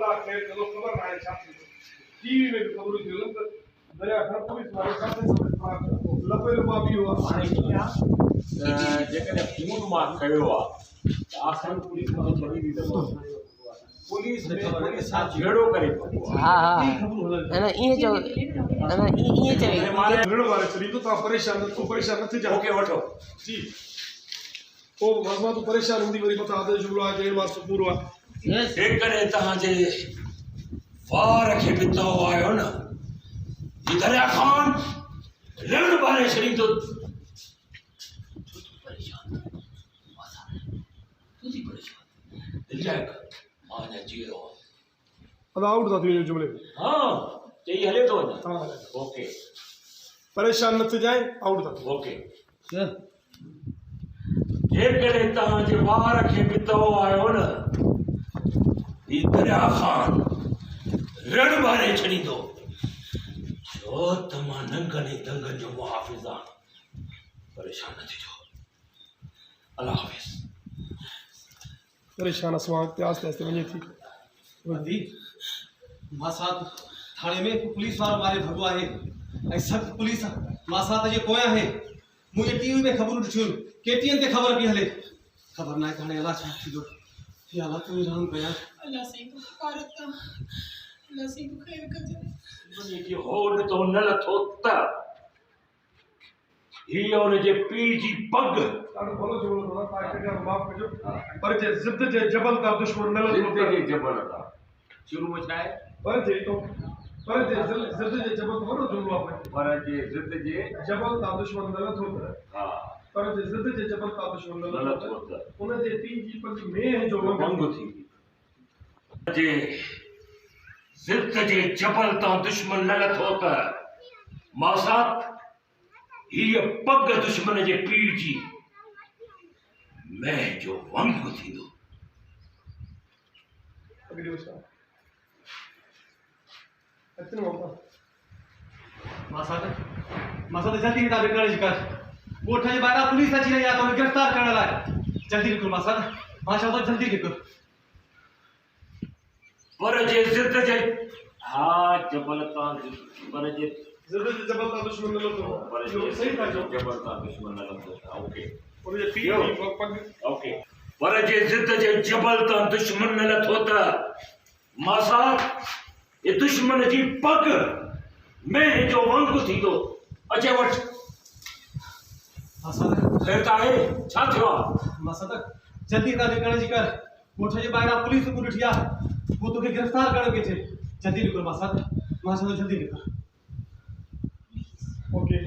कलाक में चलो खबर ना है छाती टीवी में भी खबर थी लंग दरिया खर पुलिस वाले साथे लपे लपा भी हुआ हाणे कीअं जेकॾहिं खून मां कयो आहे त आख़िर पुलिस मां छॾी ॾींदो पुलिस में सां झेड़ो करे पियो आहे हाँ हाँ है ना ये जो है ना ये चाहिए ऋण वाले चली तो ता परेशान तू परेशान न थी जा ओके वठो जी ओ मजमा तू परेशान हुंदी वरी मथा आदेश जुमलो आहे जेल मां पूरो आहे जेकॾहिं तव्हांजे वार खे बि तओ आयो न ही दरिया ख़ान ऋण ॿारे छॾींदो अब आउट था तुझे जुमले हाँ चई हले तो वञे हां ओके परेशान न थी जाए आउट था ओके जेकॾहिं तव्हांजे वार खे बि तओ आयो न ही दरिया ख़ान ऋण ॿारे छॾींदो छो त मां नंगनि दंगनि जो मुहाफ़िज़ आहियां परेशान न थिजो अल्लाह हाफ़िज़ परेशान असवा ते आस्ते आस्ते वने थी वधी मां साथ थाने में पुलिस वारो मारे भगो आहे ऐं सख्त पुलिस मां साथ जे पोयां आहे मुझे टीवी में खबर ॾिठियूं केटीएन ते खबर पई हले खबर न आहे हाणे अलाह छा थींदो या अलाह तूं रहम कया अल्लाह से भारत अल्लाह से खैर कजे मुझे की होड़ तो न लथो त ही उनजे पीर जी पग ॾाढो भलो जुमलो अथव तव्हां कॾहिं माफ़ कजो पर जे ज़िद जे जबल तां दुश्मन न लथो जिते जे जबल था शुरू में छा आहे पर जे ज़िद जे जबल तो वॾो जुमलो आहे पर जे ज़िद जे जबल तां दुश्मन न लथो त हा पर जे ज़िद जे जबल तां दुश्मन न न लथो लथो त त उन जे पीर जी पग में जो वंग थी जे ज़िद जे जबल तां दुश्मन न लथो त मासात हीअ पग दुश्मन जे पीर जी मैं जो वंग थींदो अगली उसा अचन बाबा मां साथ जल्दी किताब निकलण जी कर ॻोठ जे ॿाहिरां पुलिस अची रही आहे तो गिरफ़्तार करण लाइ जल्दी निकिर मां साथ मां चवां थो जल्दी निकिर पर जे ज़िद जे हा जबल तां पर जे ज़िद जे जबल तां दुश्मन न लथो पर इहो सही था चओ जबल तां दुश्मन न लथो ओके उन जे पीर जी पग ओके पर जे ज़िद जे जबल तां दुश्मन न लथो त मासा ये दुश्मन जी पग में जो वंग थींदो अचे वठ मां साथ ख़ैर त आहे छा थियो आहे मां साथ जल्दी किताब निकलण जी कर ॻोठ जे ॿाहिरां पुलिस को ॾिठी आहे वो तोखे गिरफ़्तार करण के थे जल्दी निकिर मां साथ मां चवां थो जल्दी निकिर ओके